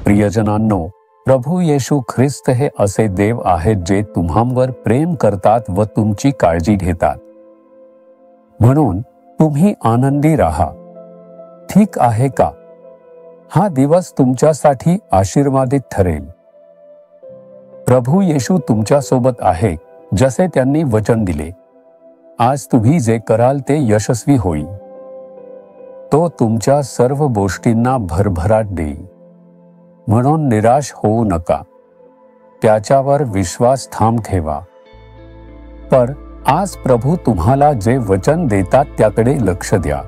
प्रियजनांनो, प्रभू येशू ख्रिस्त हे असे देव आहेत जे तुम्हांवर प्रेम करतात व तुमची काळजी घेतात. म्हणून तुम्ही आनंदी राहा. ठीक आहे का? हा दिवस तुमच्यासाठी आशीर्वादित ठरेल. प्रभू येशू तुमच्यासोबत आहे, जसे त्यांनी वचन दिले. आज तुम्ही जे कराल ते यशस्वी होईल. तो तुमच्या सर्व गोष्टींना भरभराट देईल. म्हणून निराश होऊ नका. त्याच्यावर विश्वास ठाम ठेवा. पर आज प्रभू तुम्हाला जे वचन देतात त्याकडे लक्ष द्या.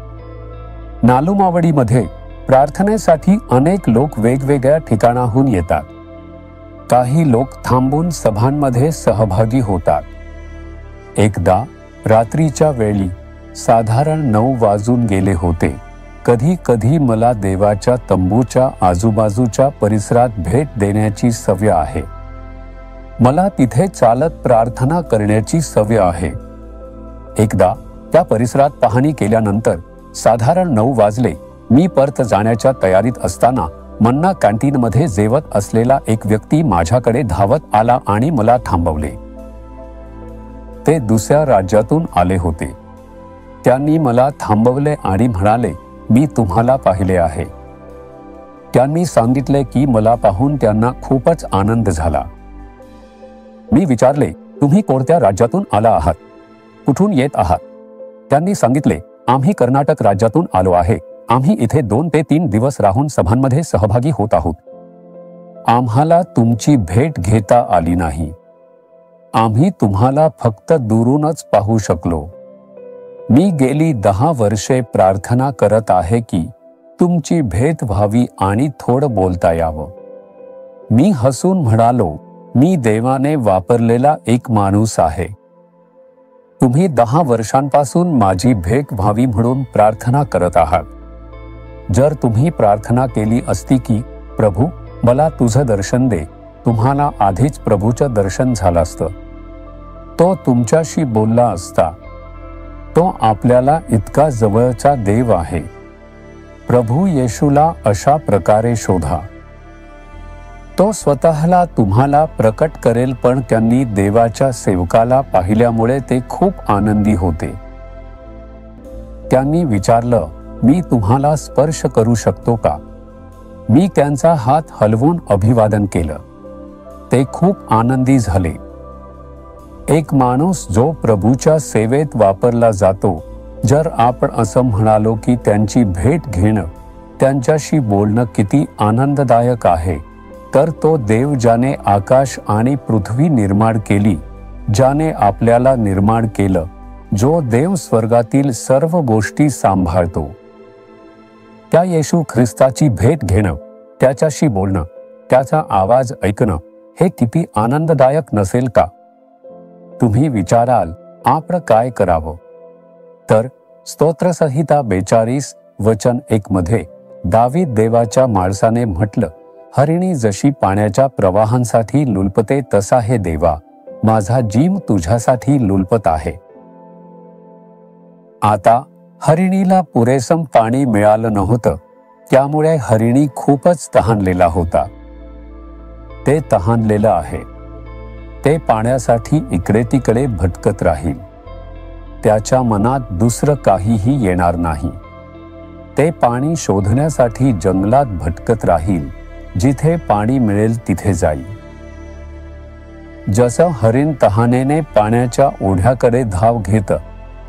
नालुमावडीमध्ये प्रार्थनेसाठी अनेक लोक वेगवेगळ्या ठिकाणाहून येतात. काही लोक थांबून सभांमध्ये सहभागी होतात. एकदा रात्रीच्या वेळी साधारण 9 वाजून गेले होते. कधी कधी मला देवाच्या तंबूच्या आजूबाजूच्या परिसरात भेट देण्याची सवय आहे. मला तिथे चालत प्रार्थना करण्याची सवय आहे. एकदा त्या परिसरात पाहणी केल्यानंतर साधारण 9 वाजले. मी परत जाण्याच्या तयारीत असताना मन्ना कॅन्टीनमध्ये जेवत असलेला एक व्यक्ती माझ्याकडे धावत आला आणि मला थांबवले. ते दुसऱ्या राज्यातून आले होते. त्यांनी मला थांबवले आणि म्हणाले, मी तुम्हाला पाहिले आहे. त्यांनी सांगितले की मला पाहून त्यांना खूपच आनंद झाला. मी विचारले, तुम्ही कोणत्या राज्यातून आला आहात? कुठून येत आहात? त्यांनी सांगितले, आम्ही कर्नाटक राज्यातून आलो आहे. आम्ही इथे 2 ते 3 दिवस राहून सभांमध्ये सहभागी होत आहोत. आम्हाला तुमची भेट घेता आली नाही. आम्ही तुम्हाला फक्त दुरूनच पाहू शकलो. मी गेली 10 वर्षे प्रार्थना करत आहे की तुमची भेट व्हावी आणि थोडं बोलता यावं. मी हसून म्हणालो, मी देवाने वापरलेला एक माणूस आहे. तुम्ही 10 वर्षांपासून माझी भेट व्हावी म्हणून प्रार्थना करत आहात. जर तुम्ही प्रार्थना केली असती की प्रभू मला तुझं दर्शन दे, तुम्हाला आधीच प्रभूचं दर्शन झालं असतं. तो तुमच्याशी बोलला असता. तो आपल्याला इतका जवळचा देव आहे. प्रभू येशूला अशा प्रकारे शोधा. तो स्वतःला तुम्हाला प्रकट करेल. पण त्यांनी देवाच्या सेवकाला पाहिल्यामुळे ते खूप आनंदी होते. त्यांनी विचारलं, मी तुम्हाला स्पर्श करू शकतो का? मी त्यांचा हात हलवून अभिवादन केलं. ते खूप आनंदी झाले. एक माणूस जो प्रभूच्या सेवेत वापरला जातो, जर आपण असं म्हणालो की त्यांची भेट घेणं, त्यांच्याशी बोलणं किती आनंददायक आहे, तर तो देव ज्याने आकाश आणि पृथ्वी निर्माण केली, ज्याने आपल्याला निर्माण केलं, जो देव स्वर्गातील सर्व गोष्टी सांभाळतो, त्या येशू ख्रिस्ताची भेट घेणं, त्याच्याशी बोलणं, त्याचा आवाज ऐकणं, हे किती आनंददायक नसेल का? तुम्ही विचाराल, आपण काय करावं? तर स्तोत्रसंहिता 42 वचन 1 मध्ये दावीद देवाच्या माणसाने म्हटलं, हरिणी जशी पाण्याच्या प्रवाहांसाठी लुलपते तसा हे देवा, माझा जीव तुझ्यासाठी लुलपत आहे. आता हरिणीला पुरेसं पाणी मिळालं नव्हतं, त्यामुळे हरिणी खूपच तहानलेला होता. ते तहानलेलं आहे. ते पाण्यासाठी इकडे तिकडे भटकत राहील. त्याच्या मनात दुसरं काहीही येणार नाही. ते पाणी शोधण्यासाठी जंगलात भटकत राहील. जिथे पाणी मिळेल तिथे जाईल. जसं हरिण तहानेने पाण्याच्या ओढ्याकडे धाव घेतं,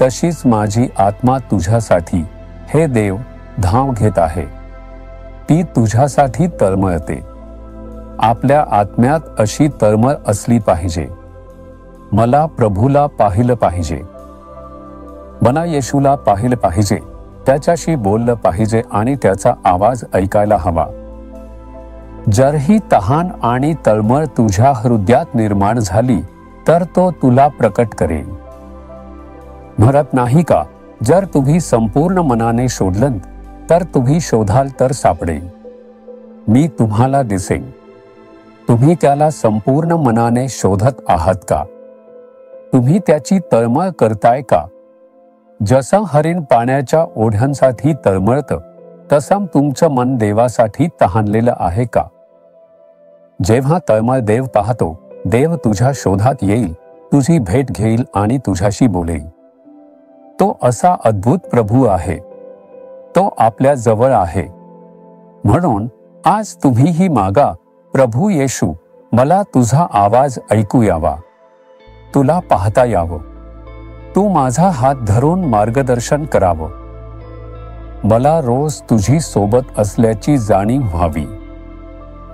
तशीच माझी आत्मा तुझ्यासाठी, हे देव, धाव घेत आहे. ती तुझ्यासाठी तळमळते. आपल्या आत्म्यात अशी तळमळ असली पाहिजे. मला प्रभूला पाहिलं पाहिजे. मला येशूला पाहिलं पाहिजे. त्याच्याशी बोललं पाहिजे आणि त्याचा आवाज ऐकायला हवा. जर ही तहान आणि तळमळ तुझ्या हृदयात निर्माण झाली, तर तो तुला प्रकट करेल. म्हणत नाही का, जर तुम्ही संपूर्ण मनाने शोधलं तर तुम्ही शोधाल तर सापडेल. मी तुम्हाला दिसेन. तुम्ही त्याला संपूर्ण मनाने शोधत आहात का? तुम्ही त्याची तळमळ करताय का? जसं हरिण पाण्याच्या ओढ्यांसाठी तळमळतं, तसं तुमचं मन देवासाठी तहानलेलं आहे का? जेव्हा तळमळ देव पाहतो, देव तुझ्या शोधात येईल, तुझी भेट घेईल आणि तुझ्याशी बोलेल. तो असा अद्भुत प्रभू आहे. तो आपल्या जवळ आहे. म्हणून आज तुम्हीही मागा, प्रभू येशू, मला तुझा आवाज ऐकू यावा, तुला पाहता यावं, तू माझा हात धरून मार्गदर्शन करावं. मला रोज तुझी सोबत असल्याची जाणीव व्हावी.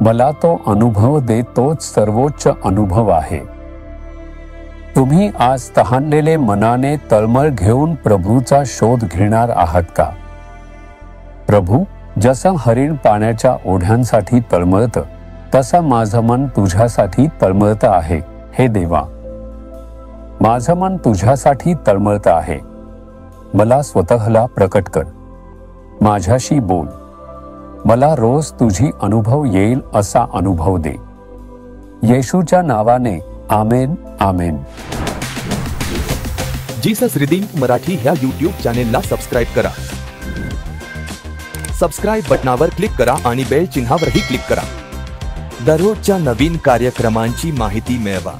मला तो अनुभव दे, तोच सर्वोच्च अनुभव आहे. तुम्ही आज तहानलेले मनाने तळमळ घेऊन प्रभूचा शोध घेणार आहात का? प्रभू, जसं हरिण पाण्याच्या ओढ्यांसाठी तळमळतं, तसं माझं मन तुझ्यासाठी तळमळतं आहे. हे देवा, माझं मन तुझ्यासाठी तळमळतं आहे. मला स्वतःला प्रकट कर, माझ्याशी बोल. मला रोज तुझी अनुभव येईल असा अनुभव दे. येशूच्या नावाने आमेन, आमेन. जीसस रिडीम्ड मराठी ह्या YouTube चॅनेलला सबस्क्राईब करा. सबस्क्राईब बटनावर क्लिक करा आणि बेल चिन्हावरही क्लिक करा. दररोजच्या नवीन कार्यक्रमांची माहिती मिळवा.